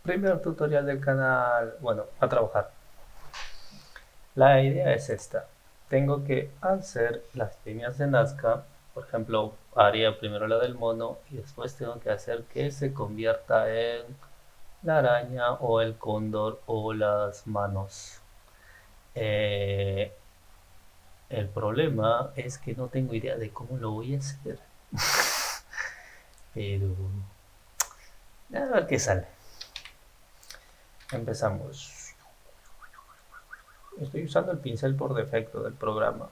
Primer tutorial del canal. Bueno, a trabajar. La idea es esta. Tengo que hacer las líneas de Nazca. Por ejemplo, haría primero la del mono y después tengo que hacer que se convierta en la araña o el cóndor o las manos. Eh, el problema es que no tengo idea de cómo lo voy a hacer. Pero a ver qué sale. Empezamos. Estoy usando el pincel por defecto del programa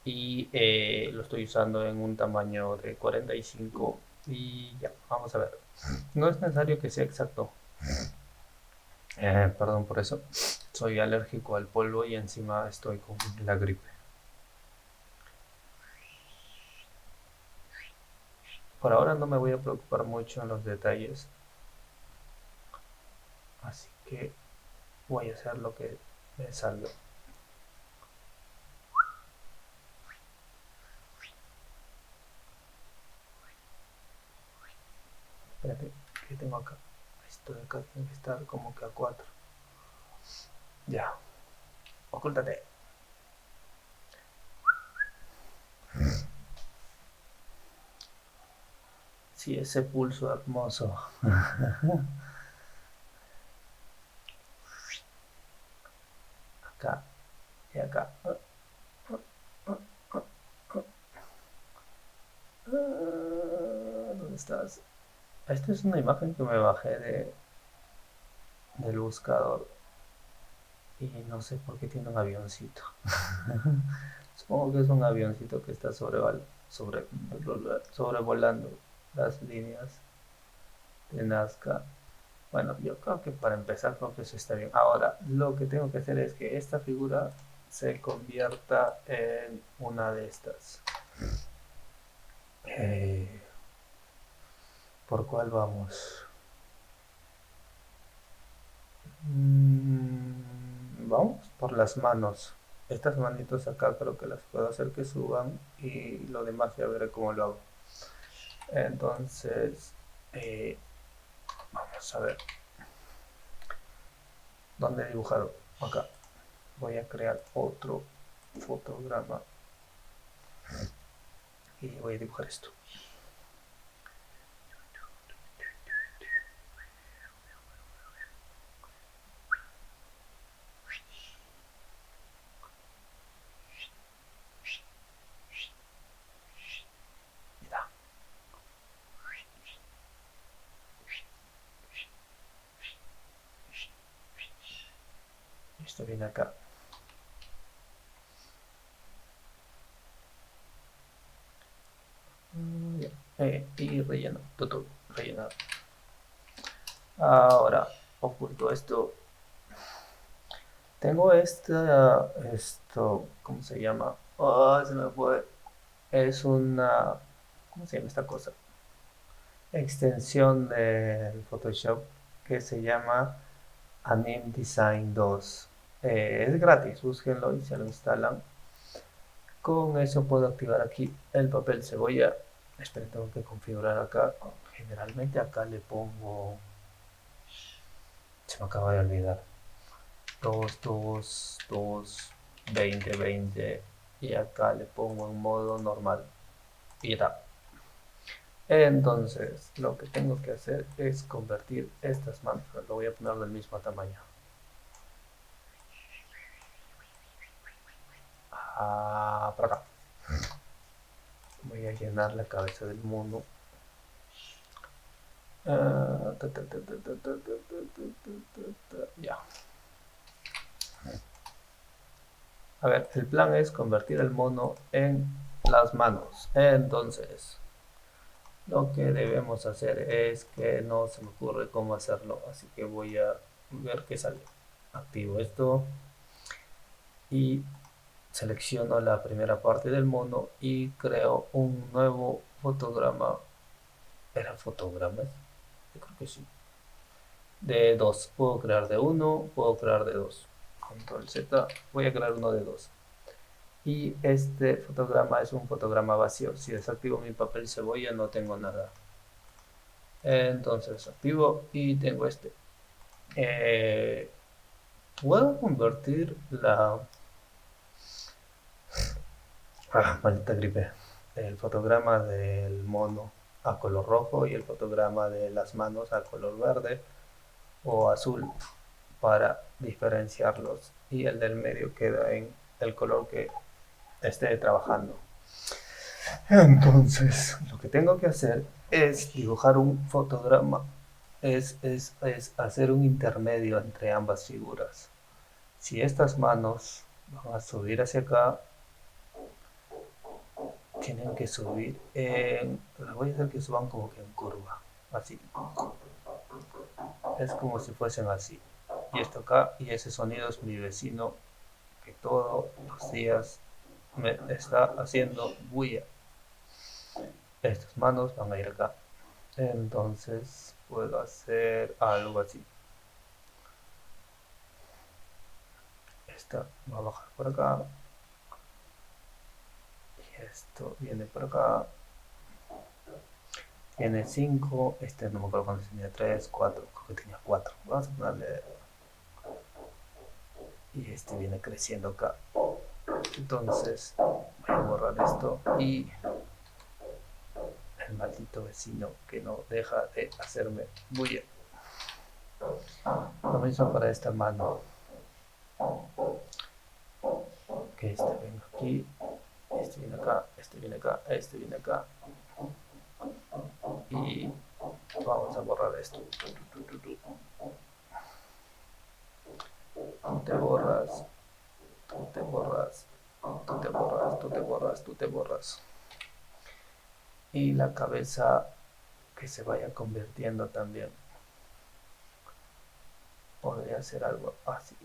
y lo estoy usando en un tamaño de 45 y ya, vamos a ver. No es necesario que sea exacto. Perdón por eso. Soy alérgico al polvo y encima estoy con la gripe. Por ahora no me voy a preocupar mucho en los detalles, así que voy a hacer lo que me salga. Espérate, ¿qué tengo acá? Esto de acá tiene que estar como que a 4. Ya, ocúltate. Sí, ese pulso hermoso. Acá y acá. ¿Dónde estás? Esta es una imagen que me bajé del buscador y no sé por qué tiene un avioncito. Supongo que es un avioncito que está sobre, sobrevolando las líneas de Nazca. Bueno, yo creo que para empezar creo que eso está bien. Ahora, lo que tengo que hacer es que esta figura se convierta en una de estas. Eh, ¿Por cuál vamos? Vamos por las manos. Estas manitos acá creo que las puedo hacer que suban y lo demás ya veré cómo lo hago. Entonces, vamos a ver. ¿Dónde he dibujado? Acá. Voy a crear otro fotograma y voy a dibujar esto. Mira. Esto viene acá. Y relleno. Todo rellenado. Ahora oculto esto. Tengo esto, ¿cómo se llama? Oh, se me fue. Es una, ¿cómo se llama esta cosa? Extensión del Photoshop que se llama Anime Design 2. Es gratis, búsquenlo y se lo instalan. Con eso puedo activar aquí el papel cebolla. Esperen, tengo que configurar acá. Generalmente acá le pongo, se me acaba de olvidar, 2 2 2 20 20 y acá le pongo en modo normal y ya está. Entonces lo que tengo que hacer es convertir estas manos, lo voy a poner del mismo tamaño, para acá. Voy a llenar la cabeza del mono. Ya. A ver, el plan es convertir el mono en las manos. Entonces, lo que debemos hacer es que no se me ocurre cómo hacerlo, así que voy a ver qué sale. Activo esto y selecciono la primera parte del mono y creo un nuevo fotograma. ¿Eran fotogramas? Yo creo que sí. De 2. Puedo crear de 1, puedo crear de 2. Control Z. Voy a crear uno de 2. Y este fotograma es un fotograma vacío. Si desactivo mi papel cebolla no tengo nada. Entonces activo y tengo este. Puedo convertir maldita gripe. El fotograma del mono a color rojo y el fotograma de las manos a color verde o azul para diferenciarlos, y el del medio queda en el color que esté trabajando. Entonces lo que tengo que hacer es dibujar un fotograma, es hacer un intermedio entre ambas figuras. Si estas manos van a subir hacia acá, tienen que subir las voy a hacer que suban como que en curva, así. Es como si fuesen así. Y esto acá, y ese sonido es mi vecino que todos los días me está haciendo bulla. Estas manos van a ir acá. Entonces puedo hacer algo así. Esta va a bajar por acá. Y esto viene por acá. Tiene 5. Este no me acuerdo cuánto tenía. 3, 4. Creo que tenía 4. Vamos a ponerle. Y este viene creciendo acá. Entonces voy a borrar esto y el maldito vecino que no deja de hacerme bulla. Lo mismo para esta mano. Que este venga aquí, este viene acá, este viene acá, este viene acá. Y vamos a borrar esto. Tú te borras, tú te borras, tú te borras, tú te borras, tú te borras. Y la cabeza que se vaya convirtiendo también. Podría ser algo así.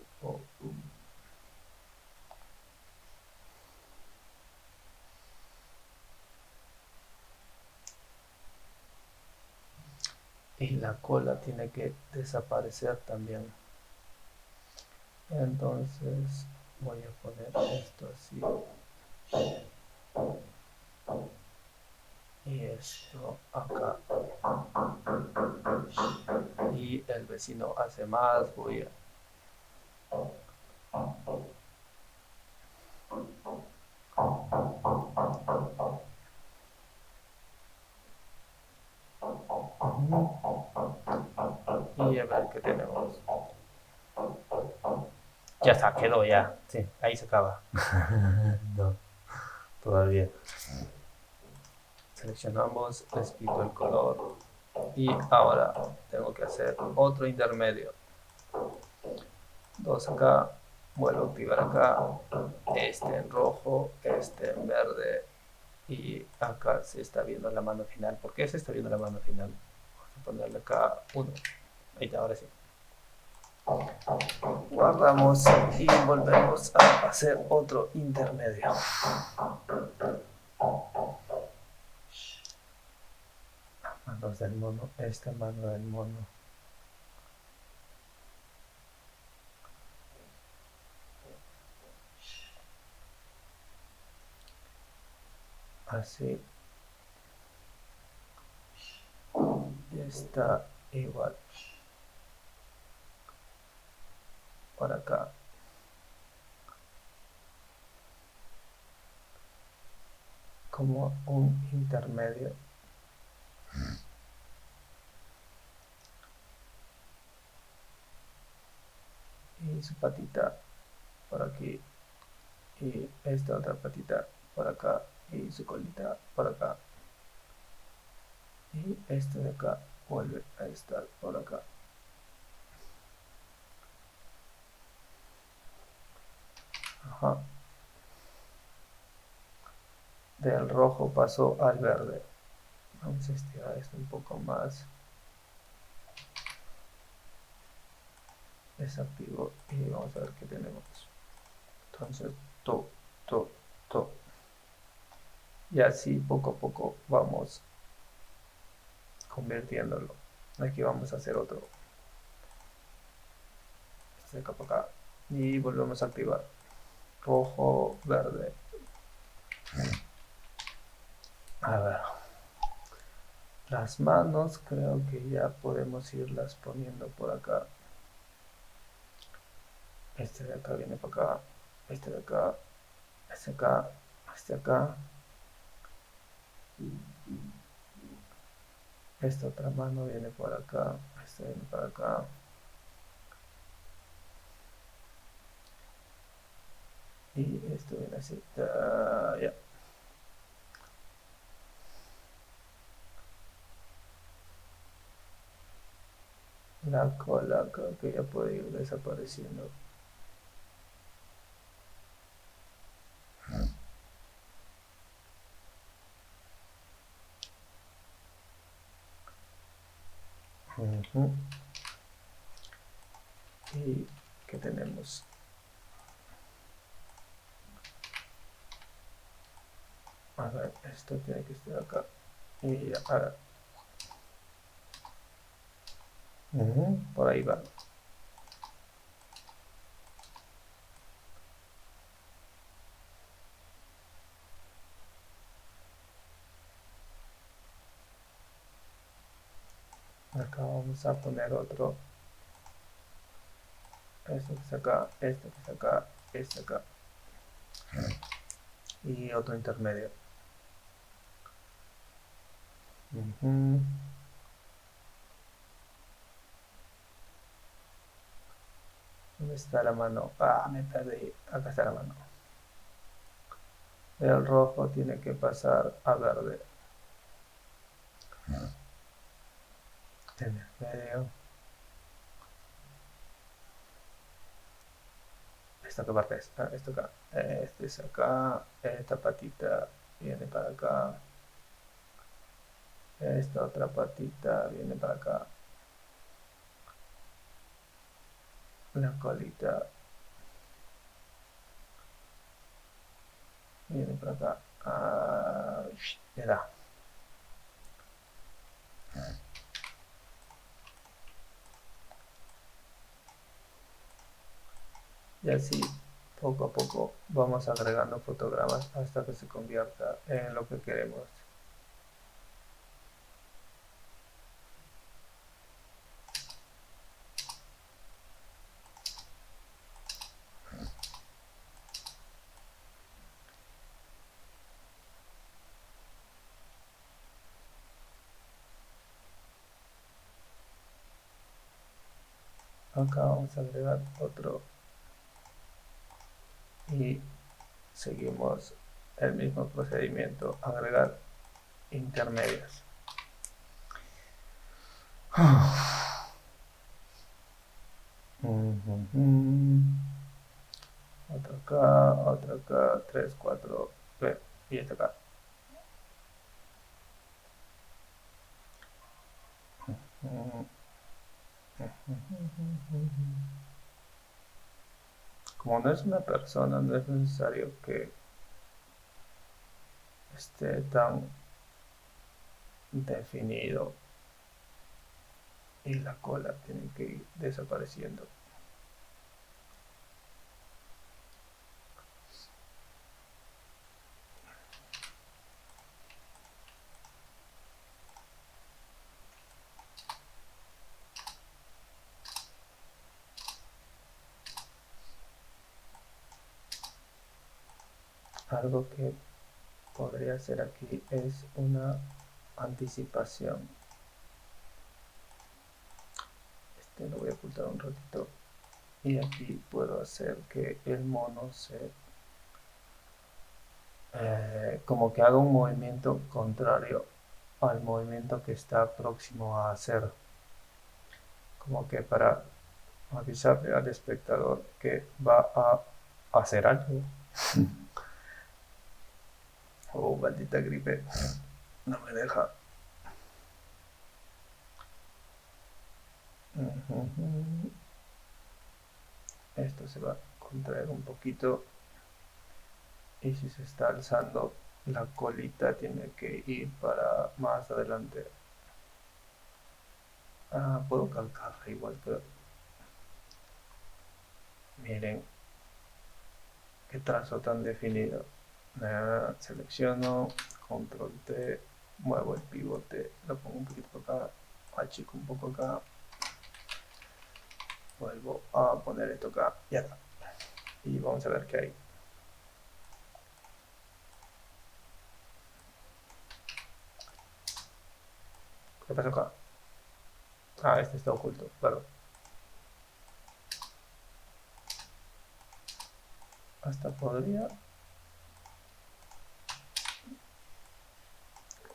Y la cola tiene que desaparecer también. Entonces voy a poner esto así. Y esto acá. Y el vecino hace más bulla. Y a ver qué tenemos. Ya está, quedó ya. Sí, ahí se acaba. No, todavía. Seleccionamos, les quito el color. Y ahora tengo que hacer otro intermedio. 2 acá. Vuelvo a activar acá. Este en rojo, este en verde. Y acá se está viendo la mano final. ¿Por qué se está viendo la mano final? Vamos a ponerle acá 1. Ahí está, ahora sí. Guardamos y volvemos a hacer otro intermedio. Manos del mono, esta mano del mono. Así. Está igual. Por acá. Como un intermedio. Y su patita por aquí. Y esta otra patita por acá. Y su colita por acá. Y este de acá vuelve a estar por acá. Ajá. Del rojo pasó al verde. Vamos a estirar esto un poco más. Desactivo y vamos a ver qué tenemos. Entonces, to. Y así poco a poco vamos convirtiéndolo. Aquí vamos a hacer otro. Este de acá para acá. Y volvemos a activar. Rojo, verde. A ver. Las manos creo que ya podemos irlas poniendo por acá. Este de acá viene para acá. Este de acá. Este acá. Este acá. Esta otra mano viene por acá. Este viene para acá. Y esto viene así. Ya. La cola creo que ya puede ir desapareciendo. Ujú. ¿Y qué tenemos? A ver, esto tiene que estar acá. Y ahora. Por ahí va. Acá vamos a poner otro. Esto que es acá, esto que es acá, este acá. Y otro intermedio. Ujú. ¿Dónde está la mano? Ah, me perdí. Acá está la mano. El rojo tiene que pasar a verde. En el medio. ¿Esta qué parte es? Esto acá. Este es acá. Esta patita viene para acá. Esta otra patita viene para acá. La colita viene para acá. Ya da. Y así poco a poco vamos agregando fotogramas hasta que se convierta en lo que queremos. Acá vamos a agregar otro y seguimos el mismo procedimiento, agregar intermedias. Otro acá, 3, 4, y este acá. Como no es una persona, no es necesario que esté tan definido y la cola tiene que ir desapareciendo. Algo que podría hacer aquí es una anticipación. Este lo voy a ocultar un ratito y aquí puedo hacer que el mono se como que haga un movimiento contrario al movimiento que está próximo a hacer, como que para avisarle al espectador que va a hacer algo. Oh, maldita gripe, no me deja. Esto se va a contraer un poquito y si se está alzando la colita tiene que ir para más adelante. Puedo calcarla igual, pero miren qué trazo tan definido. Selecciono, control T, muevo el pivote, lo pongo un poquito acá, achico un poco acá, vuelvo a poner esto acá y acá, y vamos a ver qué hay. ¿Qué pasa acá? Ah, este está oculto, claro. Hasta podría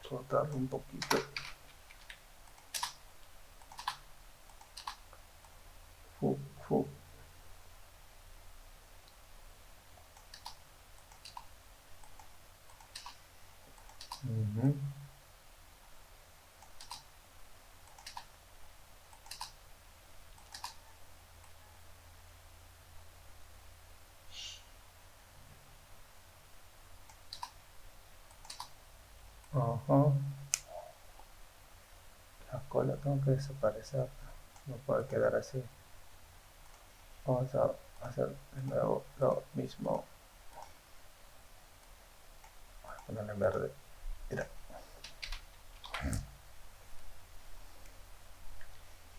rotarlo un poquito. Fu, fu. Ajá. La cola tengo que desaparecer. No puede quedar así. Vamos a hacer de nuevo lo mismo. Voy a ponerle en verde. Mira.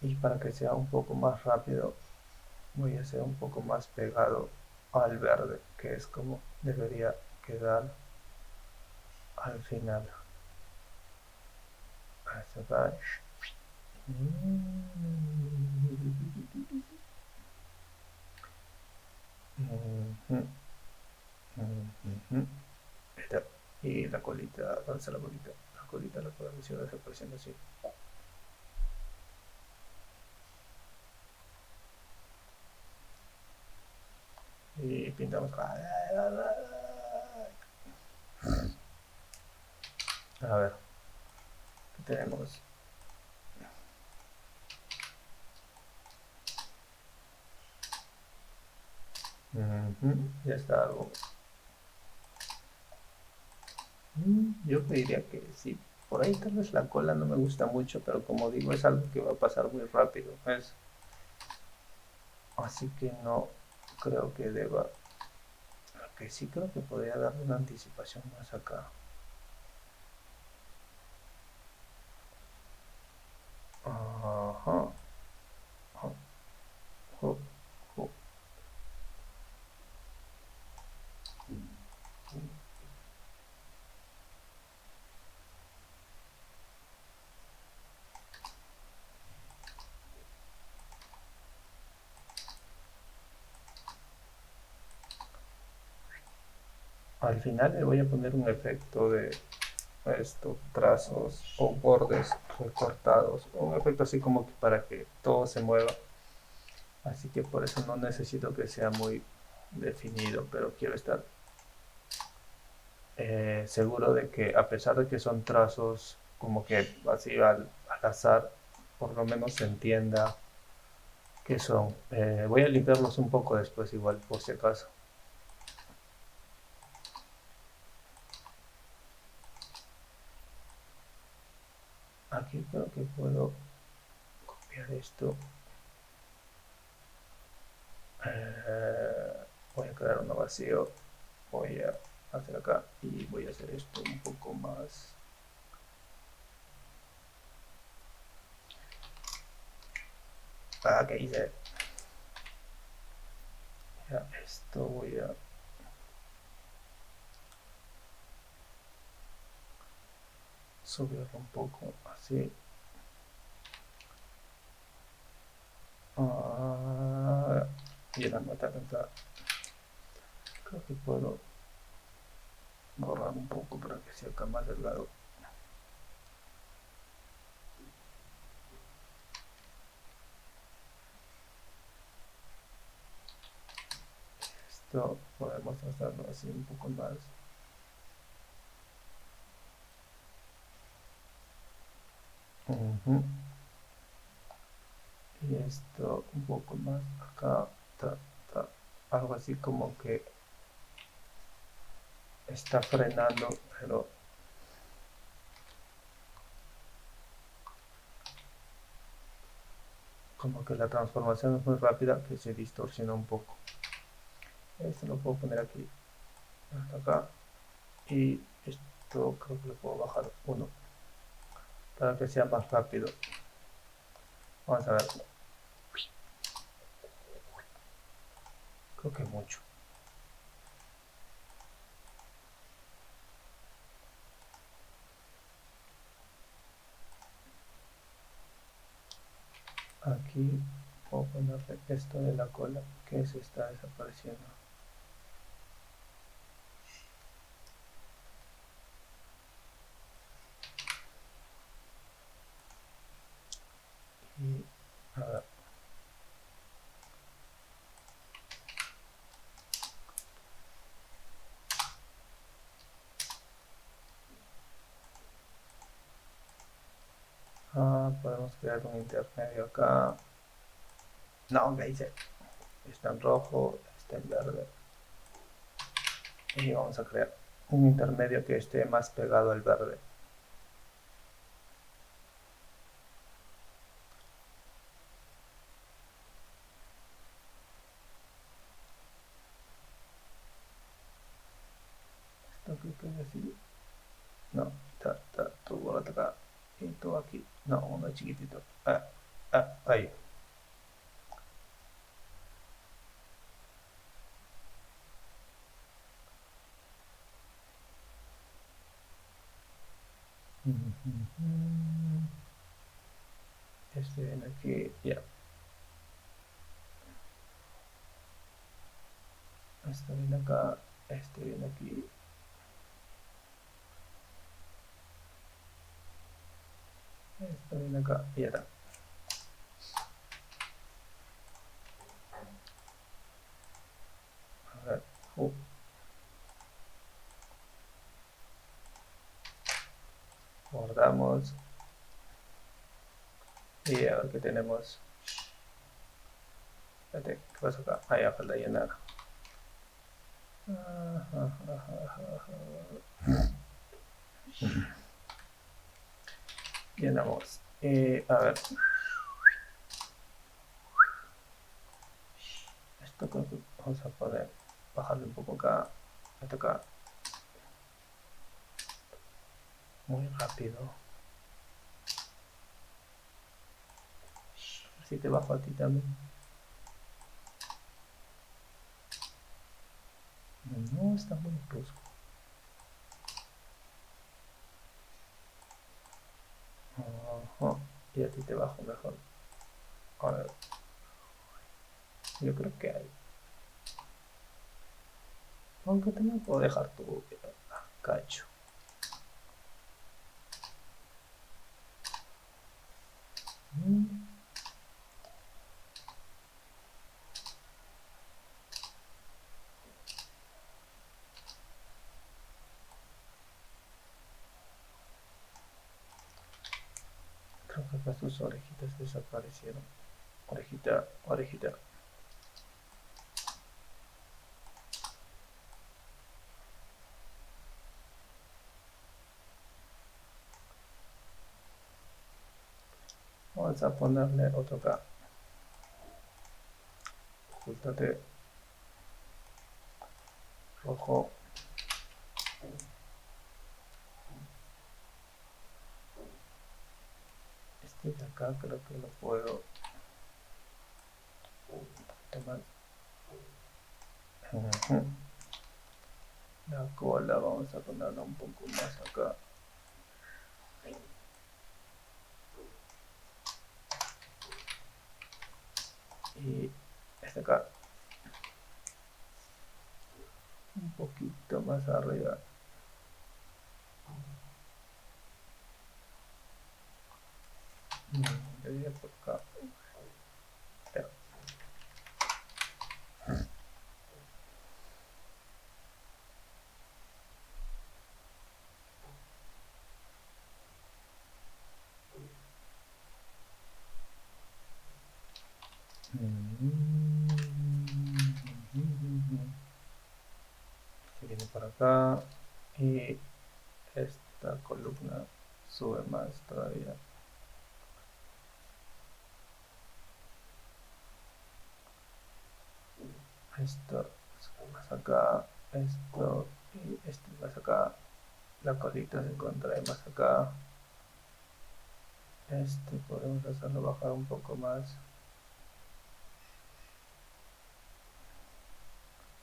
Y para que sea un poco más rápido, voy a hacer un poco más pegado al verde, que es como debería quedar al final. Hasta acá. Y la colita, ¿dónde está la colita? La colita la podemos ir desapareciendo así. Y pintamos. A ver, ¿qué tenemos? Ya está algo. Yo diría que sí. Por ahí tal vez la cola no me gusta mucho, pero como digo, es algo que va a pasar muy rápido. Así que no creo que deba. Que sí creo que podría darle una anticipación más acá. Ajá. Oh, oh. Al final le voy a poner un efecto de estos trazos o bordes recortados, un efecto así como que para que todo se mueva, así que por eso no necesito que sea muy definido, pero quiero estar seguro de que a pesar de que son trazos como que así al azar, por lo menos se entienda qué son. Voy a limpiarlos un poco después igual por si acaso. Aquí creo que puedo copiar esto. Voy a crear uno vacío, voy a hacer acá y voy a hacer esto un poco más. ¿Qué hice? Ya, esto voy a subirlo un poco así. Y la nota acá. Creo que puedo borrar un poco para que sea acá más delgado. Esto podemos hacerlo así un poco más. Y esto un poco más acá. Algo así como que está frenando, pero como que la transformación es muy rápida que se distorsiona un poco. Esto lo puedo poner aquí, hasta acá, y esto creo que lo puedo bajar uno. para que sea más rápido. Vamos a ver. Creo que mucho. Aquí puedo ponerle esto de la cola que se está desapareciendo. Y a ver. Podemos crear un intermedio acá. No, ¿qué hice? Está en rojo, está en verde. Y vamos a crear un intermedio que esté más pegado al verde. Esto que quede así. No, tú por acá. Y tú aquí. No, uno chiquitito. Ahí. Este viene aquí, ya. Este viene acá, este viene aquí. Este viene acá y ya está. A ver, guardamos. Y a ver qué tenemos. Espérate, ¿qué pasa acá? Ah, ya falta llenar. Llenamos. A ver. Esto creo que vamos a poder bajarle un poco acá. Hasta acá. Muy rápido. Si te bajo a ti también. No, está muy brusco. Y a ti te bajo mejor. A ver. Yo creo que hay. Aunque también puedo dejar tu cacho. Creo que acá sus orejitas desaparecieron. Orejita, orejita. Vamos a ponerle otro acá. Ajustate. Rojo. Este de acá creo que lo puedo tomar. La cola vamos a ponerla un poco más acá. Y este acá un poquito más arriba. Yo diría por acá. Ya. Se viene por acá y esta columna sube más todavía. Esto más acá, esto y esto más acá. La colita se contrae más acá. Podemos hacerlo bajar un poco más.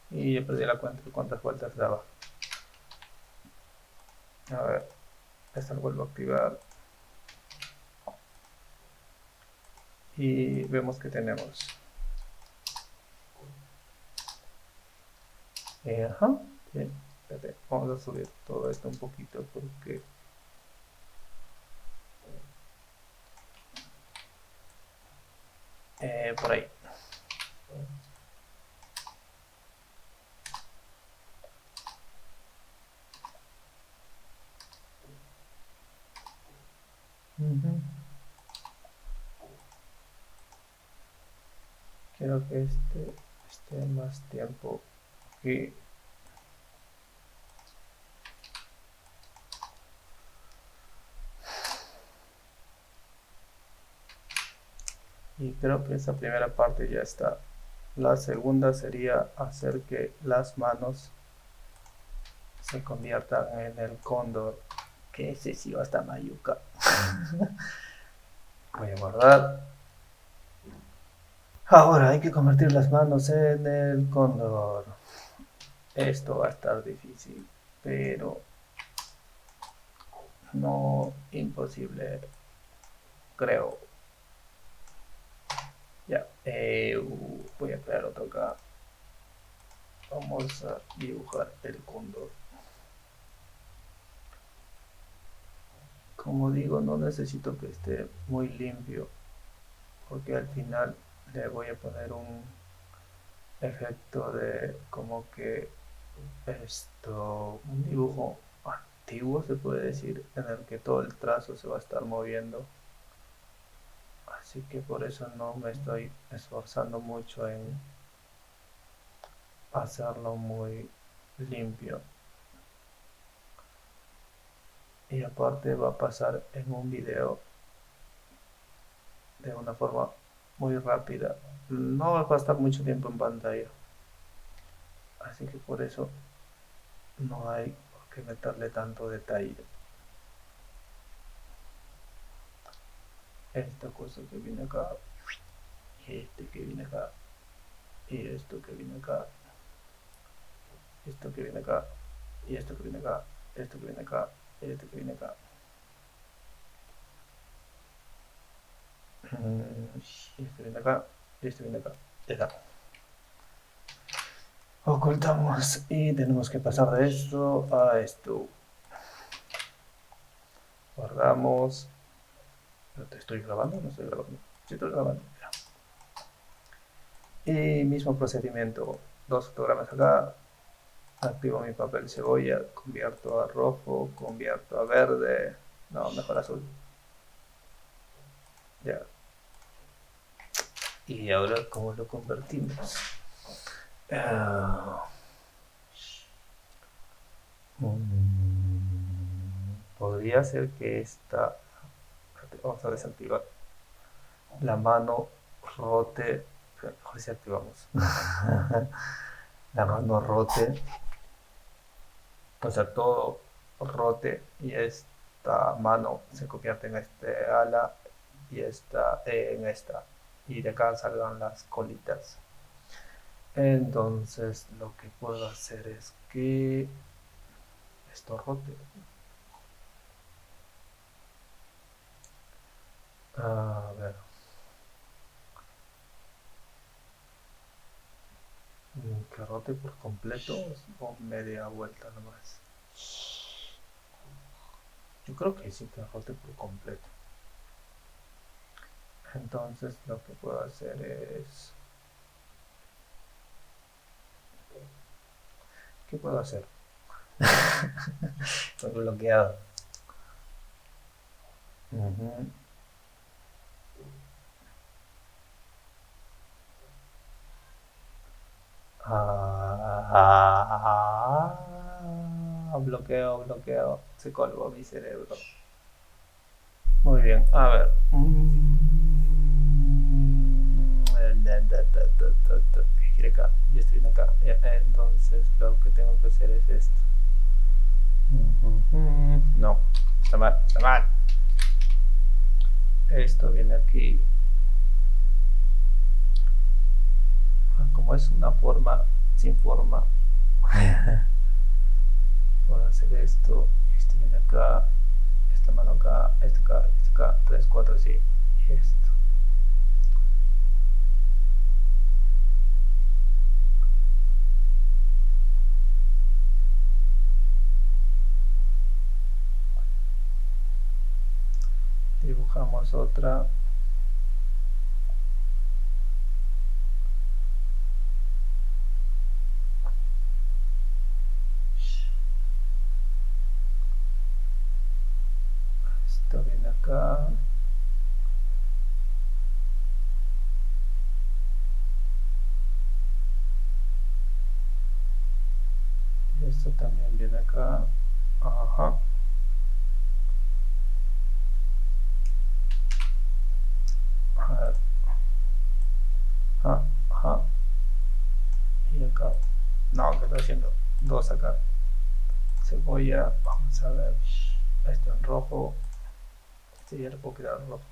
Y yo perdí la cuenta de cuántas vueltas daba. A ver, esta lo vuelvo a activar. Y vemos que tenemos. Ajá, sí. Espérate, vamos a subir todo esto un poquito porque... por ahí. Quiero que esté más tiempo aquí. Y creo que esa primera parte ya está. La segunda sería hacer que las manos se conviertan en el cóndor. Que ese sí va a estar mayuca. Voy a guardar. Ahora hay que convertir las manos en el cóndor. Esto va a estar difícil, pero no imposible, creo. Ya, voy a crear otro acá. Vamos a dibujar el cóndor. Como digo, no necesito que esté muy limpio, porque al final le voy a poner un efecto de como que un dibujo antiguo, se puede decir, en el que todo el trazo se va a estar moviendo. Así que por eso no me estoy esforzando mucho en hacerlo muy limpio. Y aparte va a pasar en un video de una forma muy rápida. No va a estar mucho tiempo en pantalla. Así que por eso no hay por qué meterle tanto detalle. Esta cosa que viene acá, y que viene acá, y esto que viene acá, esto que viene acá, y esto que viene acá, esto que viene acá, y esto que viene acá. Y esto viene acá, y esto viene acá. Ya está. Ocultamos y tenemos que pasar de esto a esto. Guardamos. ¿Te estoy grabando? No estoy grabando. Sí, estoy grabando. Y mismo procedimiento. Dos fotogramas acá. Activo mi papel cebolla. Convierto a rojo. Convierto a verde. No, mejor azul. Ya. Y ahora, ¿cómo lo convertimos? Podría ser que esta... Vamos a desactivar. La mano rote. Mejor si activamos. La mano rote. O sea, todo rote y esta mano se convierte en este ala y esta en esta. Y de acá salgan las colitas. Entonces lo que puedo hacer es que esto rote. A ver. Que rote por completo o media vuelta nomás. Yo creo que sí, que rote por completo. Entonces lo que puedo hacer es... ¿Qué puedo hacer? Estoy bloqueado. Bloqueo. Se colgó mi cerebro. Muy bien, a ver. ¿Qué quiere acá? Yo estoy en acá. Entonces lo que tengo que hacer es esto. No, está mal. Esto viene aquí. Como es una forma sin forma, por hacer esto, este viene acá, esta mano acá, este acá, este acá, 3, 4, así, y esto. Dibujamos otra. Esto viene acá. Y esto también viene acá. Ajá. A ver. Ajá. Y acá. No, que estoy haciendo 2 acá. Cebolla. Vamos a ver. Esto en rojo. Este ya lo puedo quedar en rojo.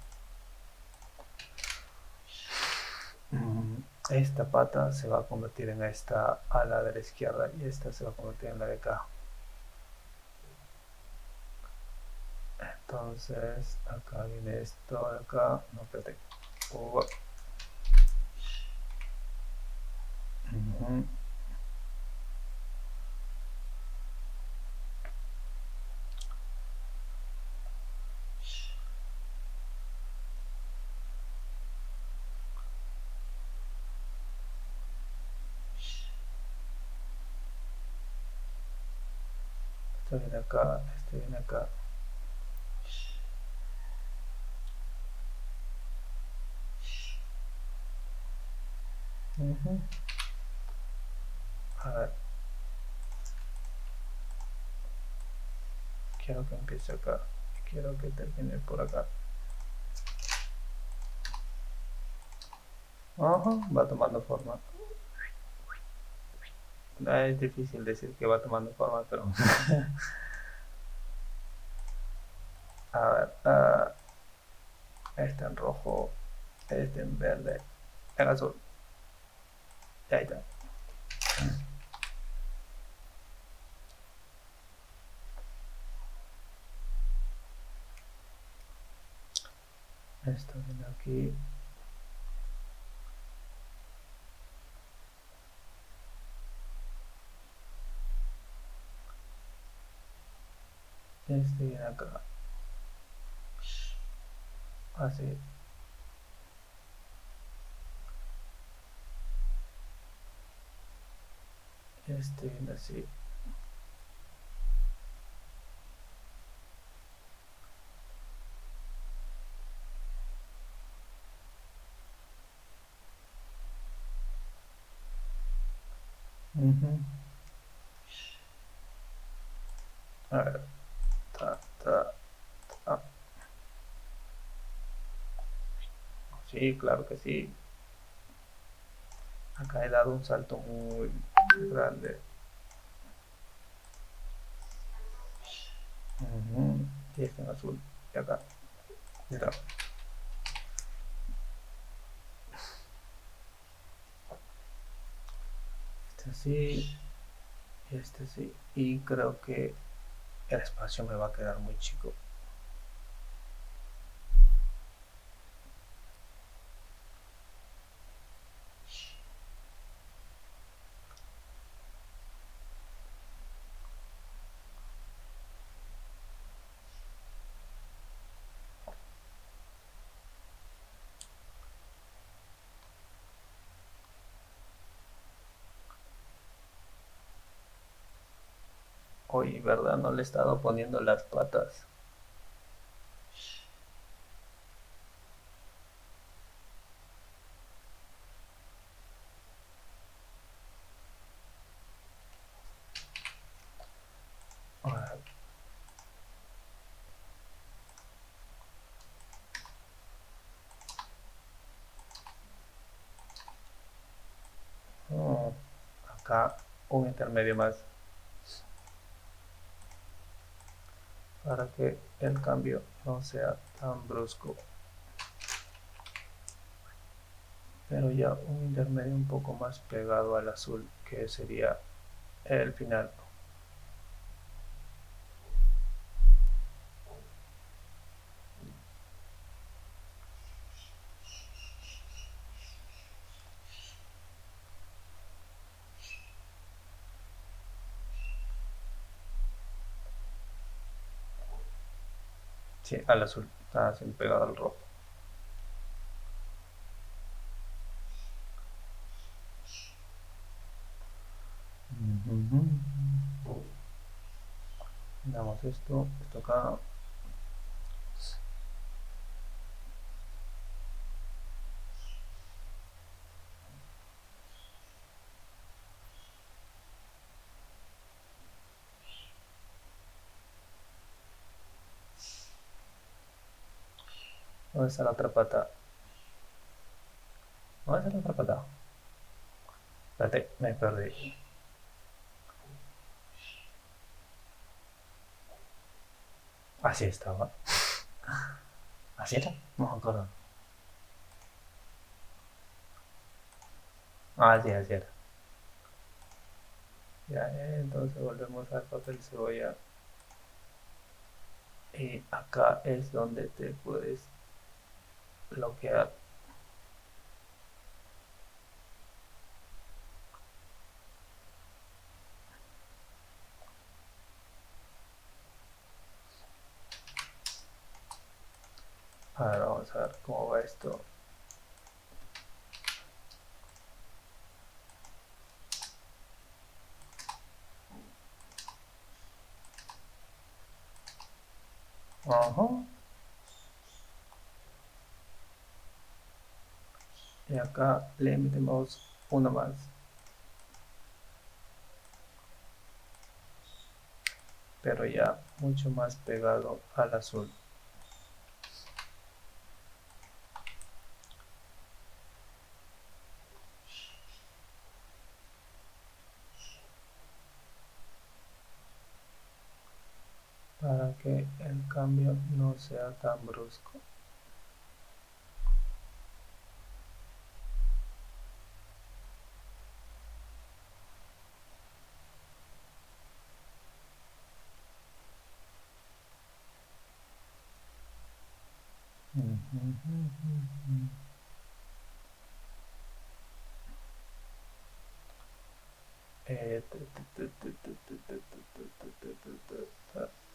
Esta pata se va a convertir en esta ala de la izquierda y esta se va a convertir en la de acá. Entonces acá viene esto de acá. No, espérate. Esto viene acá, este viene acá. A ver. Quiero que empiece acá. Quiero que termine por acá. Ajá, va tomando forma. Es difícil decir que va tomando forma, pero... A ver, este en rojo, este en verde, en azul. Y ahí está. Esto viene aquí. Este viene acá. Así. Este viene así. A ver. Sí, claro que sí. Acá he dado un salto muy grande. Y este en azul. Y acá. Mira. Este así. Y este así. Y creo que el espacio me va a quedar muy chico. Hoy, ¿verdad? No le he estado poniendo las patas. Acá un intermedio más para que el cambio no sea tan brusco. pero ya un intermedio un poco más pegado al azul, que sería el final. Sí, al azul, está así pegado al rojo. Damos esto acá. ¿Dónde está la otra pata? ¿Dónde está la otra pata? Espérate, me perdí. Así estaba. ¿Así era? No me acuerdo. Ah, sí, así era. Ya, entonces volvemos al papel cebolla. Y acá es donde te puedes bloquear. Ahora vamos a ver cómo va esto. Ajá. Y acá le metemos uno más. Pero ya mucho más pegado al azul. Para que el cambio no sea tan brusco.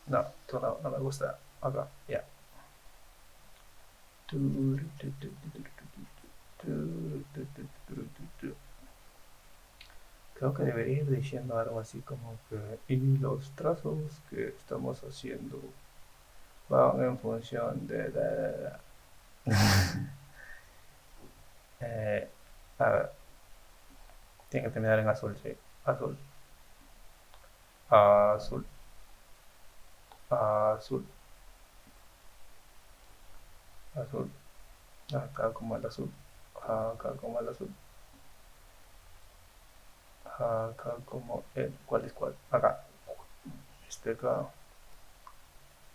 No, tú no me gusta. Acá, ya. Creo que debería ir diciendo algo así como que y los trazos que estamos haciendo van en función de eh, a ver, tiene que terminar en azul, sí. Azul, azul, azul, azul. Acá como el azul, acá como el azul, acá como el, ¿cuál es cuál? Acá, este acá,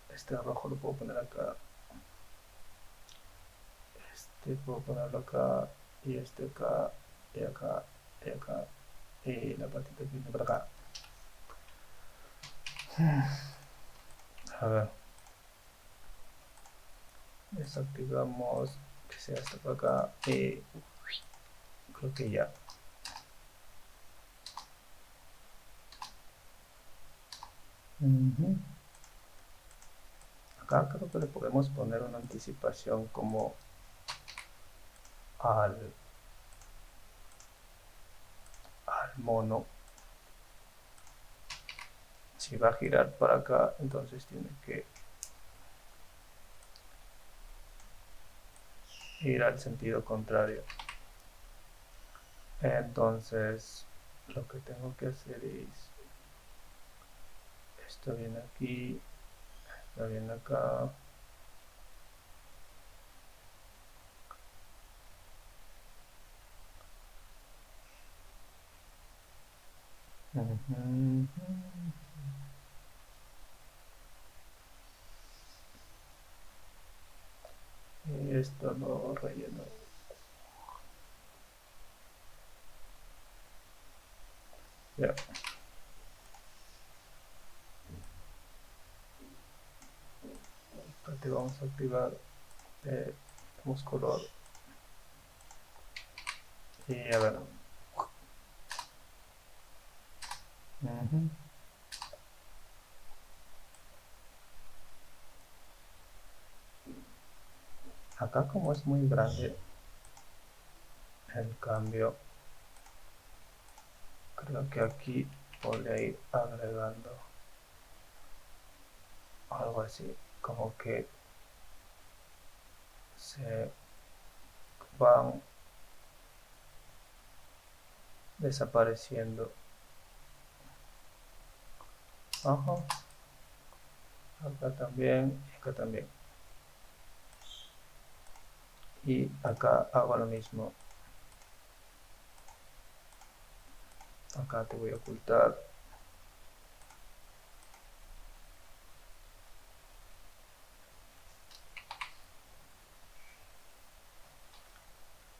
este rojo lo puedo poner acá, este puedo ponerlo acá, y este acá, y acá, y acá, y la patita viene por acá. A ver, desactivamos que sea esto por acá, y creo que ya. Acá creo que le podemos poner una anticipación como al, al mono. Si va a girar para acá, entonces tiene que ir al sentido contrario. Entonces, lo que tengo que hacer es, esto viene aquí, esto viene acá. Y esto lo relleno. Ya. Espérate, vamos a activar damos color y a ver. Acá como es muy grande el cambio, creo que aquí podría ir agregando algo así, como que se van desapareciendo. Ajá. Acá también, y acá también. Y acá hago lo mismo. Acá te voy a ocultar.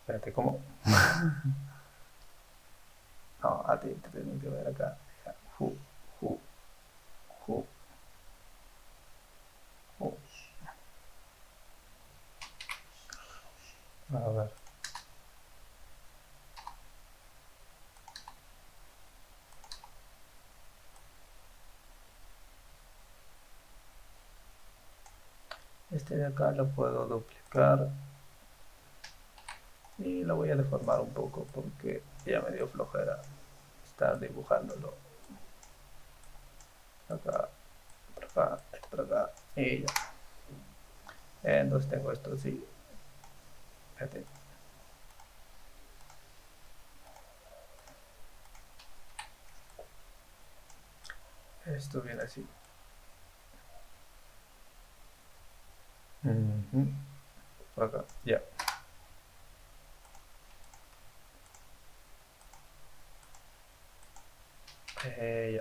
Espérate, ¿cómo? No, a ti te tengo que ver acá. Ju, ju, ju, ju. A ver. Este de acá lo puedo duplicar y lo voy a deformar un poco porque ya me dio flojera estar dibujándolo. Acá, por acá, por acá y ya. Entonces tengo esto así. Fíjate. Esto viene así. Por acá, ya.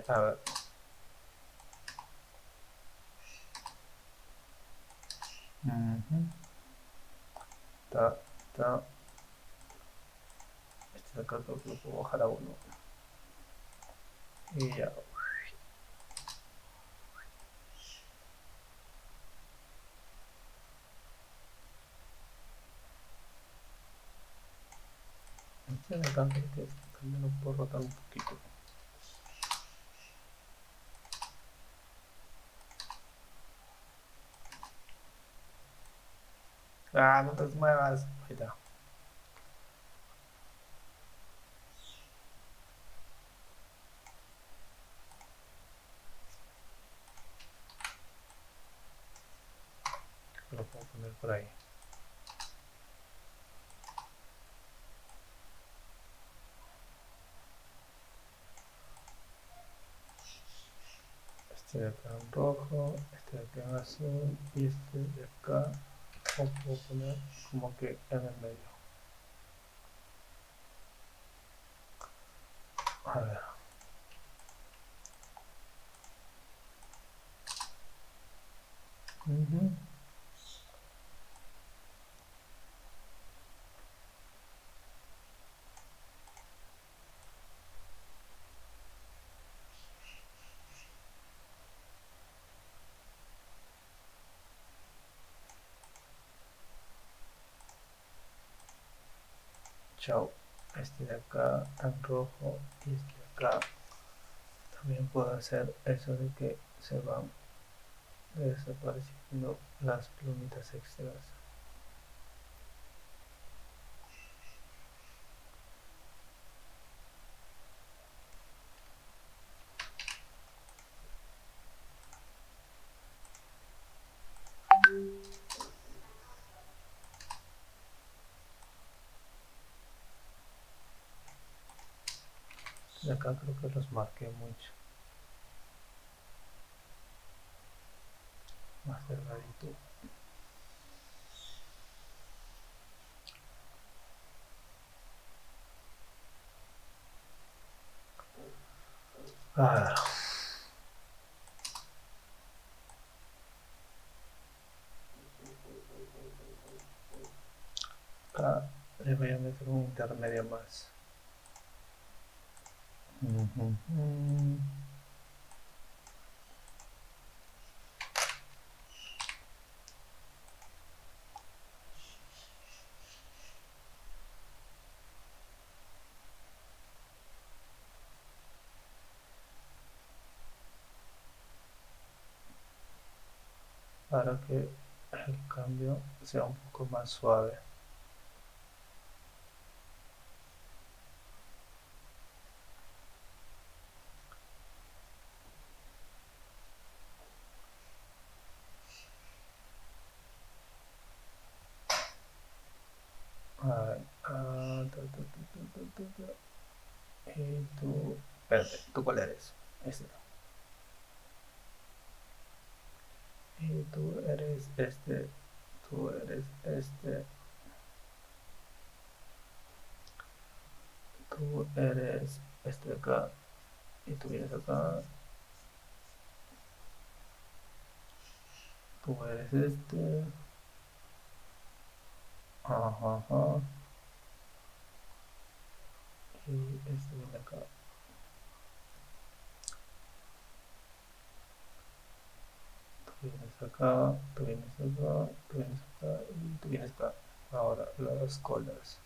A ver. Ta, ta. Este de acá creo que lo puedo bajar a 1. Y ya. Este de acá creo que también lo puedo rotar un poquito. Ah, no te muevas. Ahí está. Lo puedo poner por ahí. Este de acá en rojo, este de acá en azul y este de acá lo puedo poner como que en el medio. A ver. Chao. Este de acá en rojo y este de acá. También puedo hacer eso de que se van desapareciendo las plumitas extras. De acá creo que los marqué mucho. Más delgadito. Ah, acá le voy a meter un intermedio más. Ujú. Para que el cambio sea un poco más suave. Y tú, espérate, ¿tú cuál eres? Este. Y tú eres este, tú eres este, tú eres este de acá, y tú vienes acá, tú eres este, ajá, ajá, y este viene acá. Tú vienes acá, tú vienes acá, tú vienes acá, y tú vienes acá. Ahora, las colas.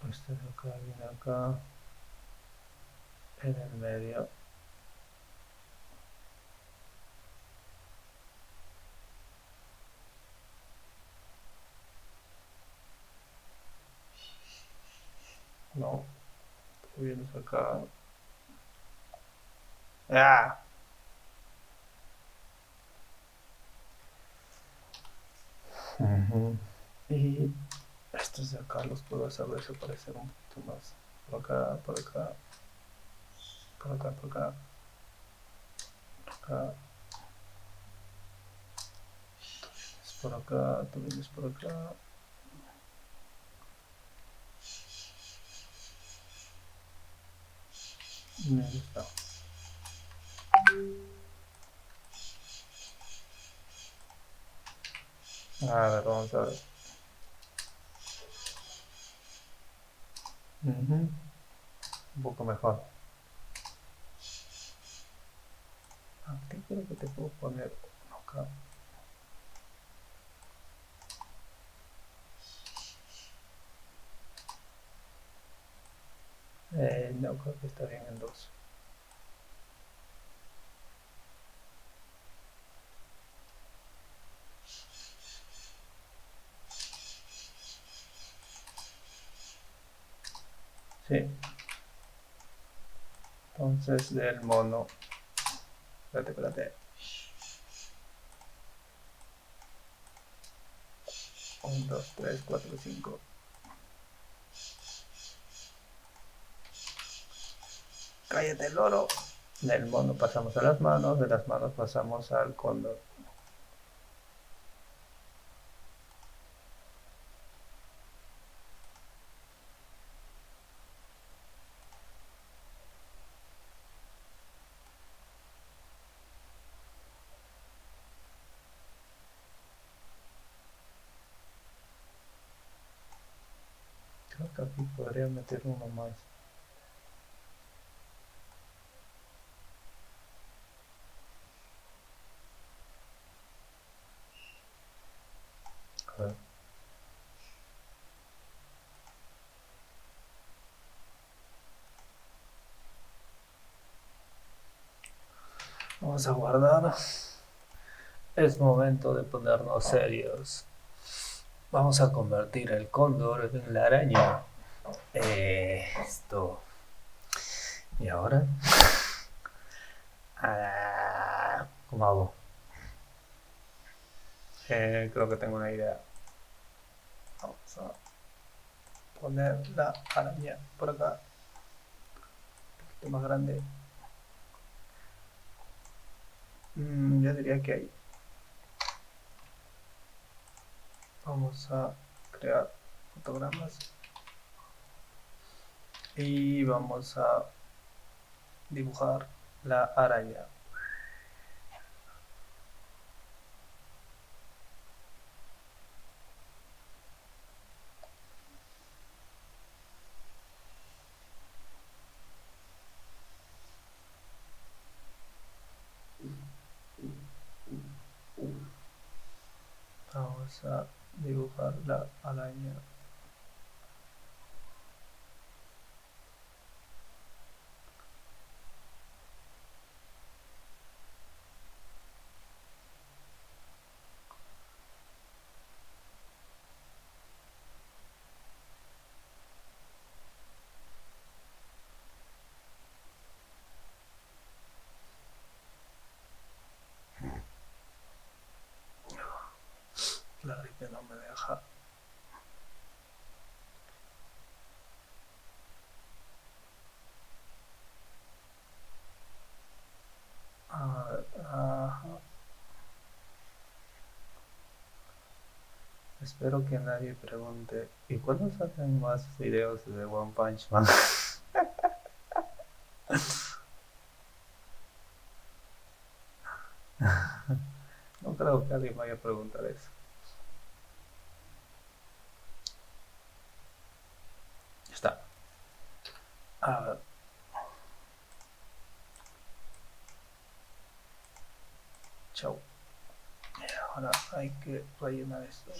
Este de acá viene acá, en el medio. No, tú vienes acá. ¡Ah! Ujú. Y estos de acá los puedo hacer desaparecer un poquito más. Por acá, por acá, por acá, por acá, por acá. Es por acá, tú vienes por acá. Y ahí está. A ver, vamos a ver. Ujú. Un poco mejor. Aquí creo que te puedo poner uno acá. No, creo que está bien en dos. Sí. Entonces del mono. Espérate, espérate. 1, 2, 3, 4, 5. Cállate, loro. Del mono pasamos a las manos, de las manos pasamos al cóndor. Creo que aquí podría meter uno más. A ver. Vamos a guardar. Es momento de ponernos serios. Vamos a convertir el cóndor en la araña. Esto. ¿Y ahora? ¿Cómo hago? Creo que tengo una idea. Vamos a poner la araña por acá. Un poquito más grande. Yo diría que ahí. Vamos a crear fotogramas. Y vamos a dibujar la araña. vamos a dibujar la araña. La gripe no me deja. Espero que nadie pregunte, ¿y cuándo salen más videos de One Punch Man? No creo que alguien vaya a preguntar eso. Ya está. A ver. Chau. Ahora hay que rellenar esto.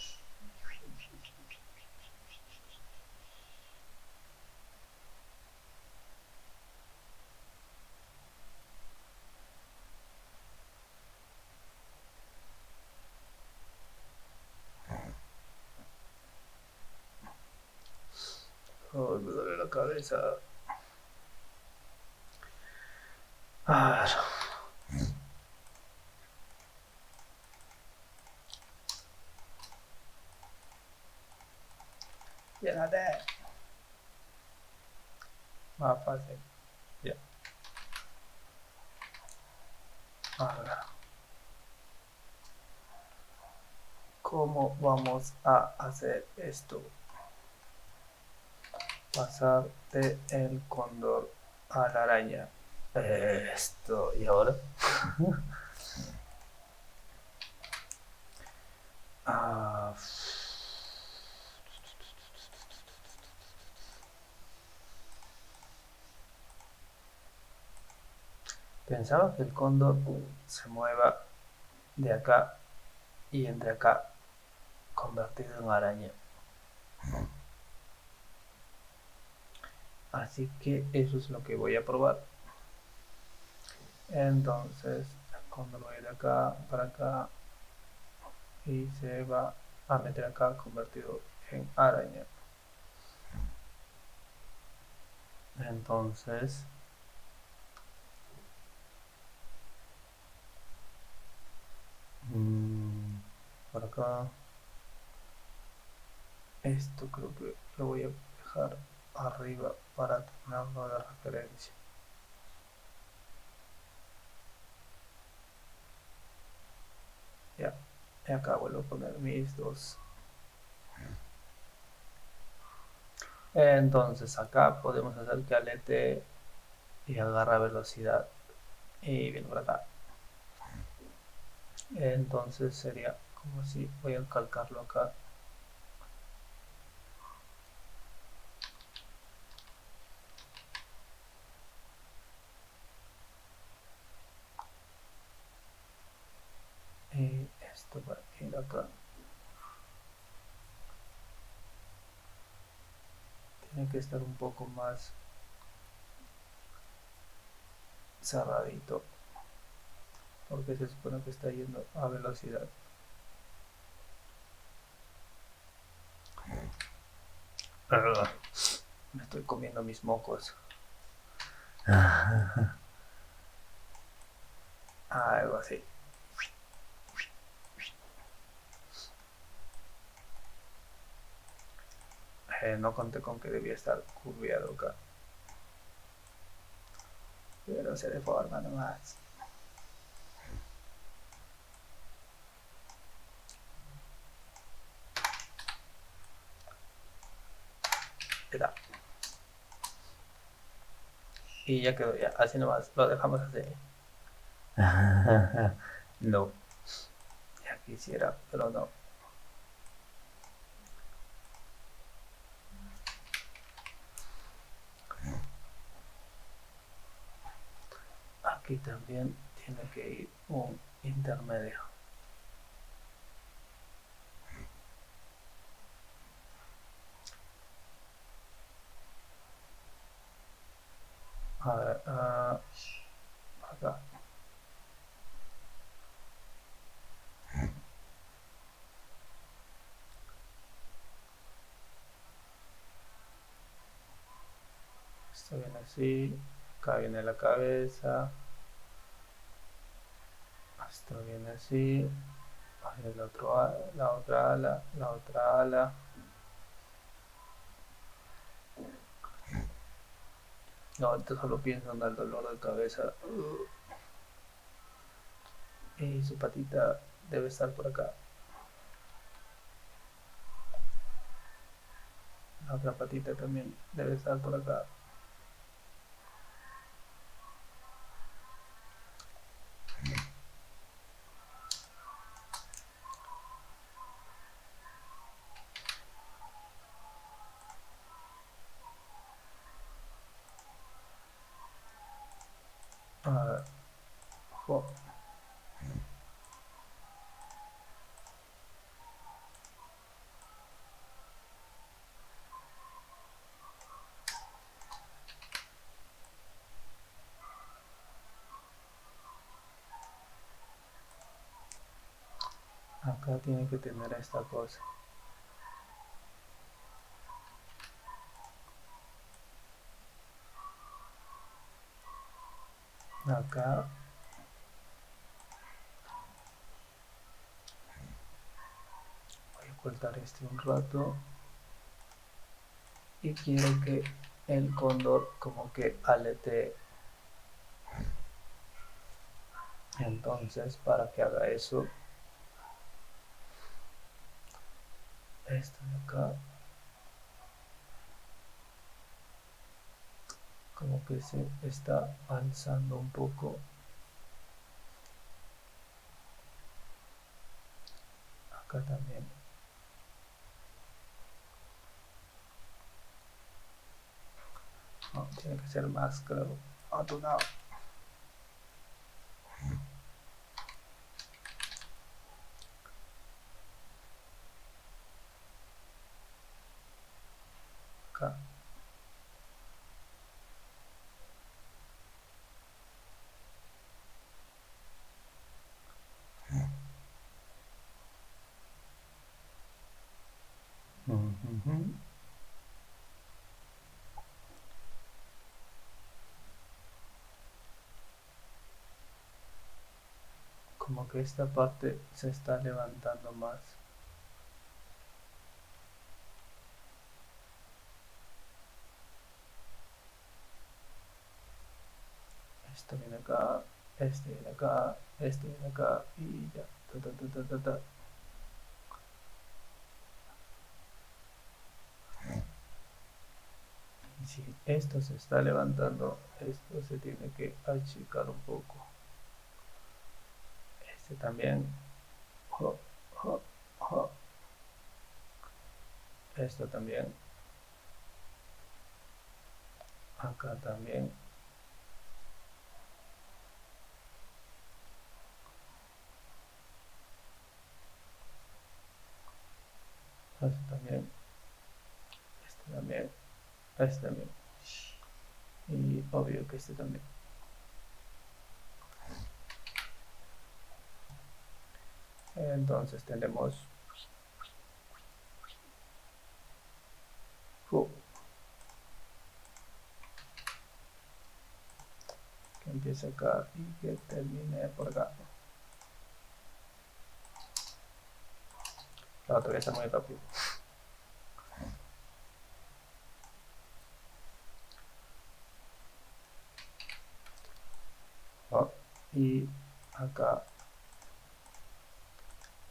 Oh, me duele la cabeza. A ver. Llénate. Más fácil. Ya. Ahora. ¿Cómo vamos a hacer esto? Pasar de el cóndor a la araña. Esto, ¿y ahora? Pensaba que el cóndor se mueva de acá y entre acá, convertido en araña. Así que eso es lo que voy a probar. Entonces, el cóndor va a ir de acá para acá y se va a meter acá convertido en araña. Entonces, por acá, esto creo que lo voy a dejar arriba para tenerlo de referencia. Ya, y acá vuelvo a poner mis dos. Entonces acá podemos hacer que alete y agarra velocidad y viene por acá. Entonces sería como si voy a calcarlo acá. Y esto va a ir acá. Tiene que estar un poco más cerradito porque se supone que está yendo a velocidad. Me estoy comiendo mis mocos. Algo así. No conté con que debía estar curviado acá. Pero se deforma nomás. Está. Y ya quedó, ya, así nomás, lo dejamos así. No, ya quisiera, pero no. Aquí también tiene que ir un intermedio. Esto viene así, acá viene la cabeza, esto viene así, el otro, la otra ala, la otra ala. No, ahorita solo pienso en el dolor de cabeza. Y su patita debe estar por acá. La otra patita también debe estar por acá. A ver. Jo. Acá tiene que tener esta cosa. Acá. Voy a ocultar este un rato. Y quiero que el cóndor como que aletee. Entonces, para que haga eso, esto de acá como que se está alzando un poco. Acá también. No, tiene que ser más, creo, atunado. Acá. Como que esta parte se está levantando más. Esto viene acá, este viene acá, este viene acá y ya. Ta, ta, ta, ta, ta, ta. Y si esto se está levantando, esto se tiene que achicar un poco. Este también. Jo, jo, jo. Esto también. Acá también. Este también. Este también. Este también. Y obvio que este también. Entonces tenemos que empiece acá y que termine por acá. La otra está muy rápido. Oh, y acá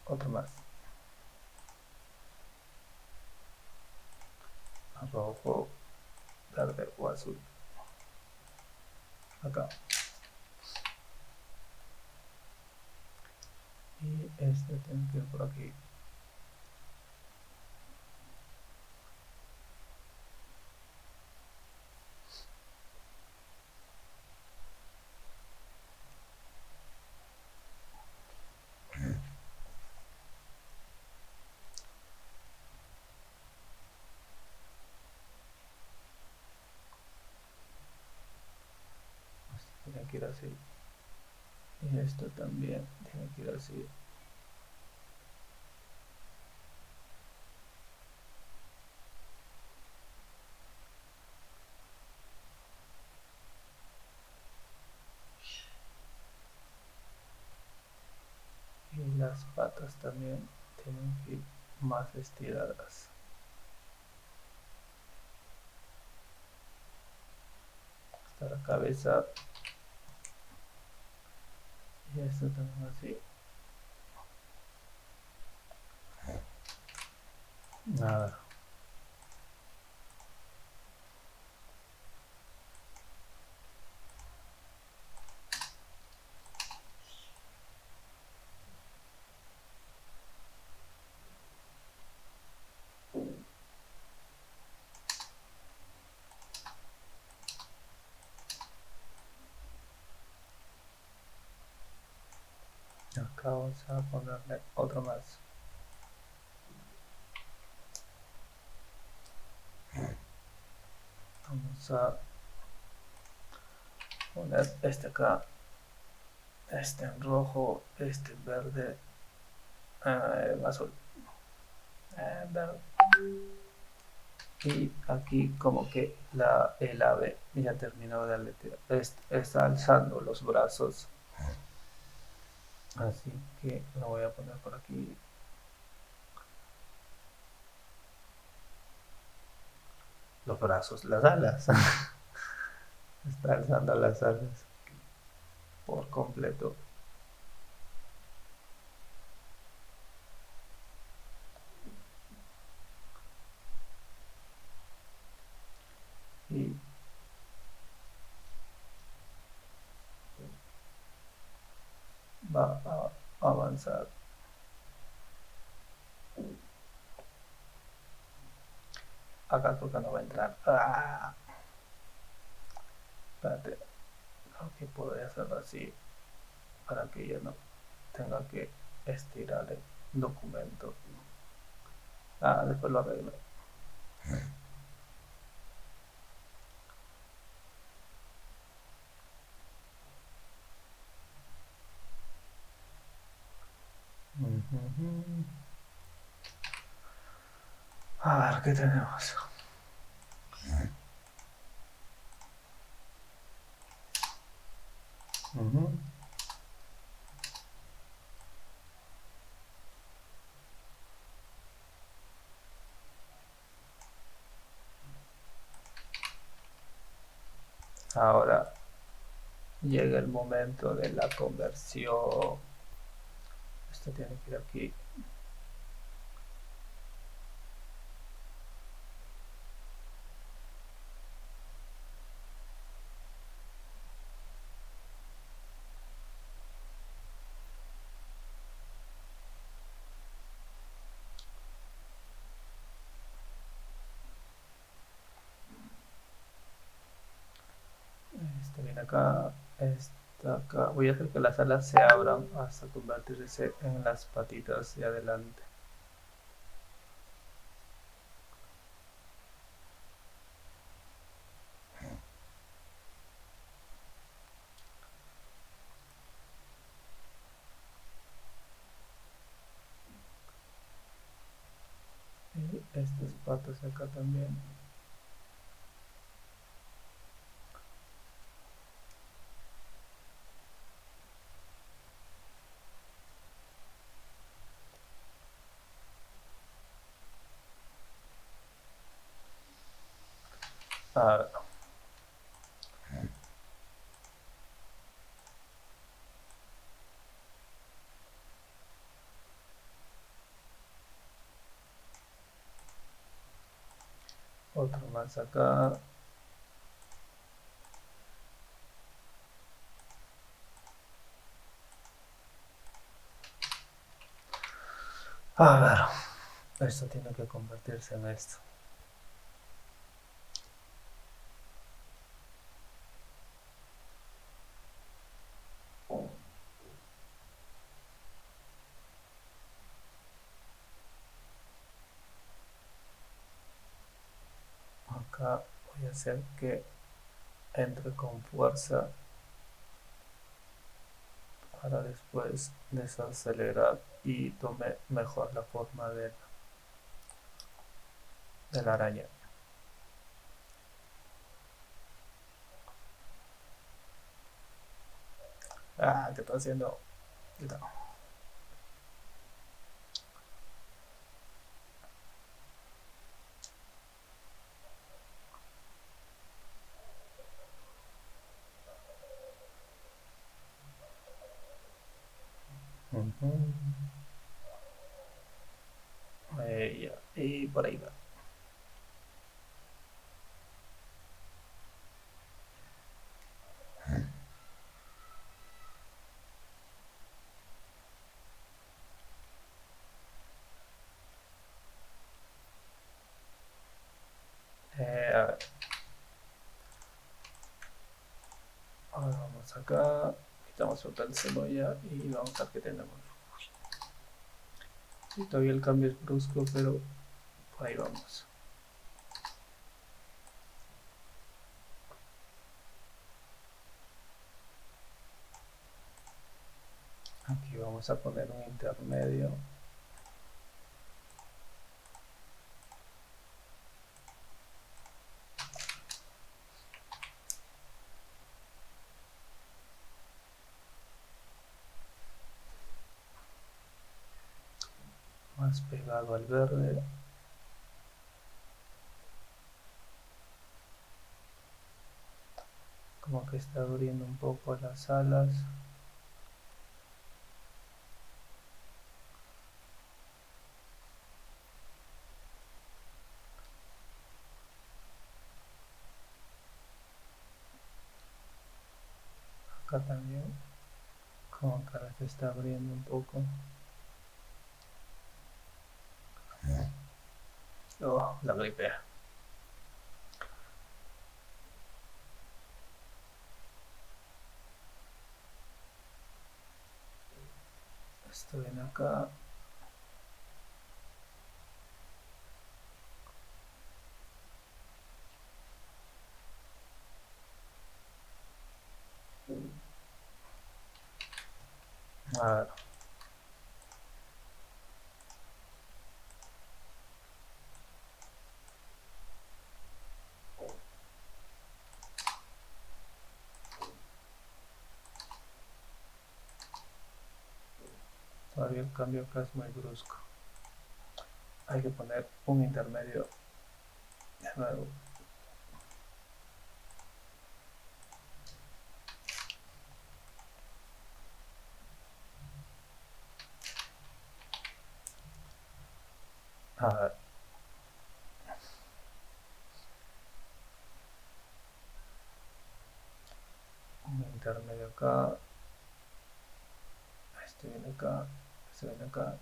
otro más. Rojo, verde o azul. Acá. Y este tiene que ir por aquí. Este tiene que ir así. Y esto también tiene que ir así. las patas también tienen que ir más estiradas. Hasta la cabeza. Y esto también así. Nada. Acá vamos a ponerle otro más. Vamos a poner este acá, este en rojo, este en verde, en azul, verde. Y aquí como que el ave ya terminó de aletear, está alzando los brazos, así que lo voy a poner por aquí. Los brazos, las alas. Está alzando las alas por completo. Y va a avanzar. Acá porque no va a entrar. ¡Ah! Espérate. Creo que podría hacerlo así para que ya no tenga que estirar el documento. Después lo arreglo. A ver, ¿qué tenemos? Ahora llega el momento de la conversión. Esto tiene que ir aquí. Este viene acá, esta acá. Voy a hacer que las alas se abran hasta convertirse en las patitas de adelante. Y estas patas acá también. A ver. Otro más acá. A ver. Esto tiene que convertirse en esto. Acá voy a hacer que entre con fuerza para después desacelerar y tome mejor la forma de la araña. ¿Qué estoy haciendo? No. por ahí va. A ver. Ahora vamos acá, quitamos papel cebolla y vamos a ver qué tenemos. Sí, todavía el cambio es brusco, pero por ahí vamos. Aquí vamos a poner un intermedio. Más pegado al verde. Como que está abriendo un poco las alas. Acá también. Como que ahora se está abriendo un poco. Oh, la gripe. Esto viene acá. A ver. Todavía el cambio acá es muy brusco. Hay que poner un intermedio de nuevo. A ver. Un intermedio acá. Este viene acá. Este viene acá.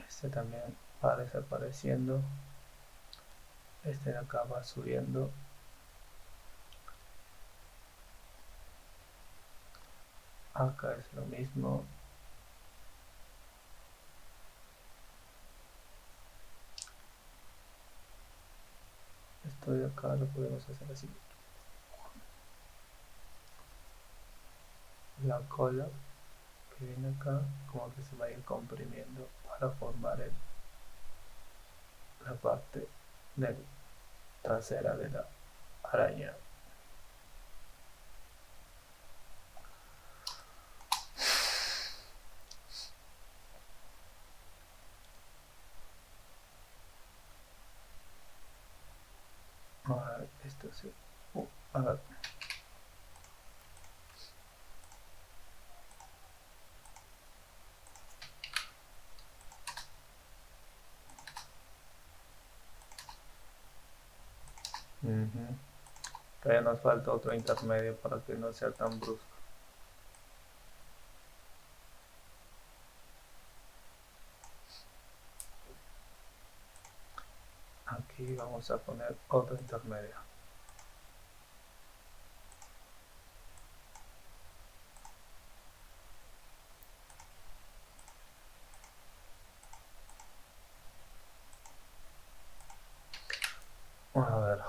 Este también va desapareciendo. Este de acá va subiendo. Acá es lo mismo. Esto de acá lo podemos hacer así. La cola que viene acá como que se va a ir comprimiendo para formar la parte trasera de la araña. A ver, esto sí. A ver. Todavía nos falta otro intermedio para que no sea tan brusco. Aquí vamos a poner otro intermedio. A ver.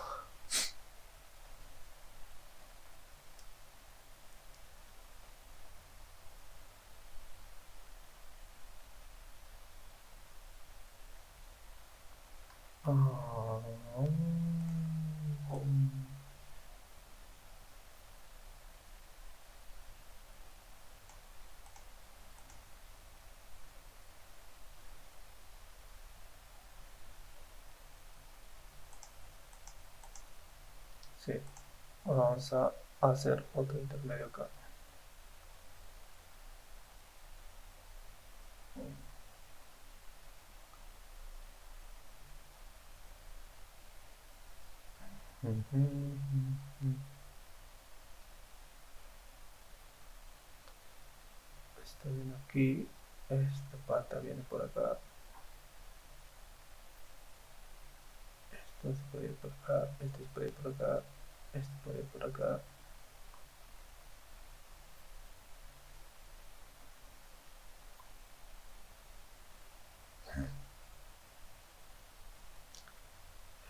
Sí, vamos a hacer otro intermedio acá. Esto viene aquí, esta pata viene por acá, esto se puede ir por acá, esto se puede ir por acá, esto puede ir por acá.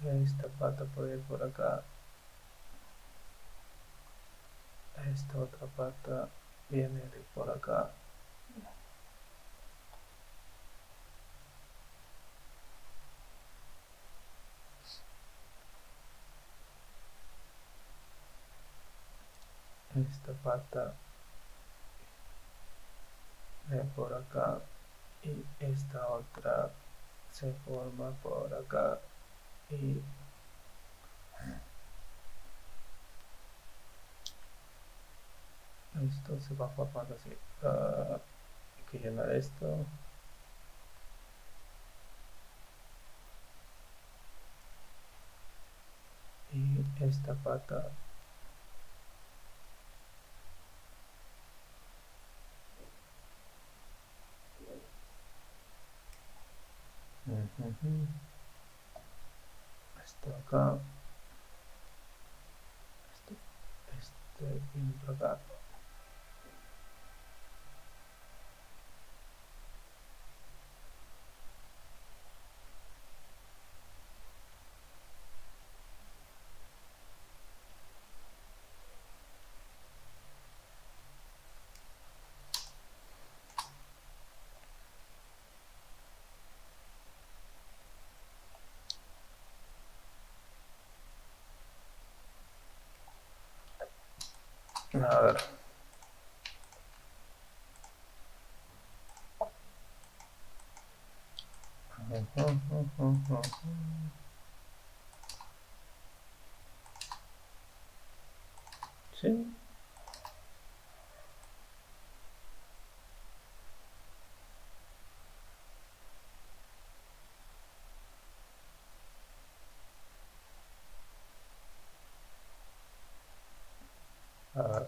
Esta pata puede ir por acá, esta otra pata viene de por acá. Esta pata viene por acá y esta otra se forma por acá y esto se va formando así. Hay que llenar esto. Y esta pata esto acá, este viene por acá. A ver. Sí. A ver.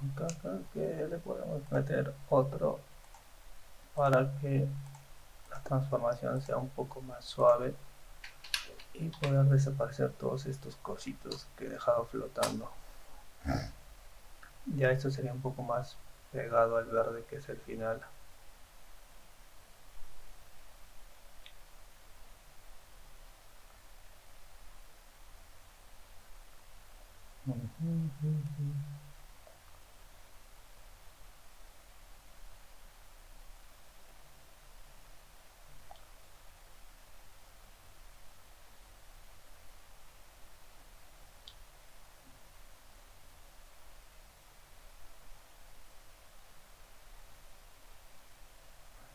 Acá que le podemos meter otro para que la transformación sea un poco más suave y poder desaparecer todos estos cositos que he dejado flotando. Ya esto sería un poco más pegado al verde que es el final.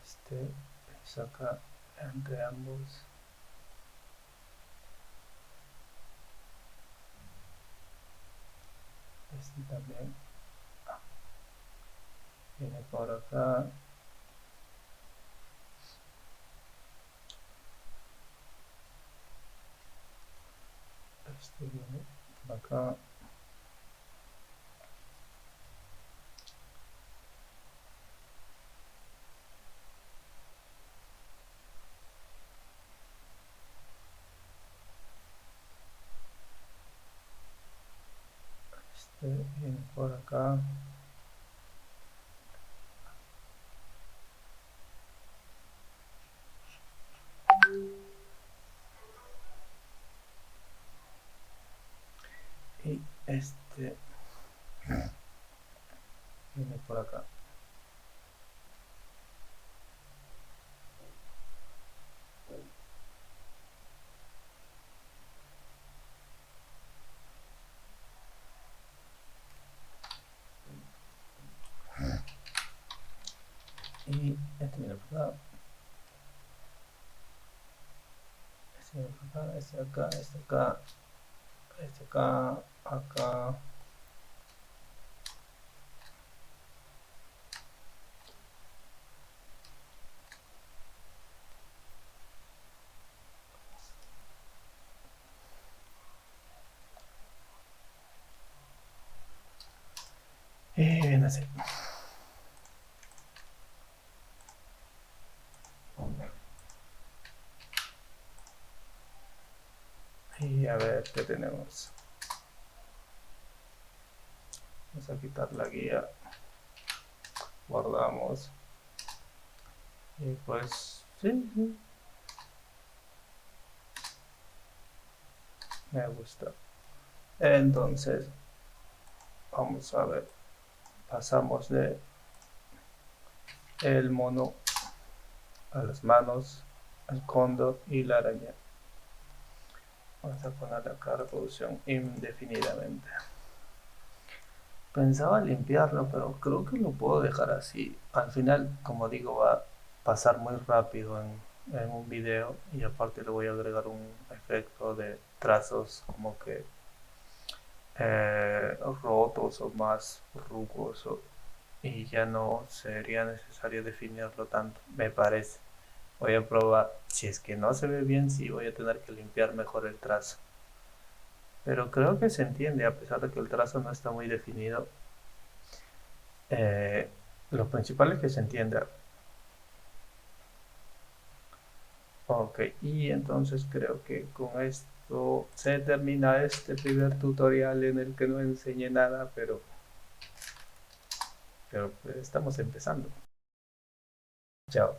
Este es acá entre ambos. Este también viene por acá. Este viene por acá. Este viene por acá. Y este viene por acá. aquí, este viene por acá, este viene por acá, este acá, este acá, este acá, acá. Y viene así. Y a ver qué tenemos. Vamos a quitar la guía. Guardamos. Y pues, sí, sí. Me gusta. Entonces, vamos a ver. Pasamos de el mono a las manos, al cóndor y la araña. Vamos a poner acá reproducción indefinidamente. Pensaba limpiarlo, pero creo que lo puedo dejar así. Al final, como digo, va a pasar muy rápido en un video, y aparte le voy a agregar un efecto de trazos como que rotos o más rugoso, y ya no sería necesario definirlo tanto, me parece. Voy a probar. Si es que no se ve bien, sí voy a tener que limpiar mejor el trazo. Pero creo que se entiende, a pesar de que el trazo no está muy definido. Eh, lo principal es que se entienda. Ok, y entonces creo que con esto se termina este primer tutorial en el que no enseñé nada, pero pues estamos empezando. Chao.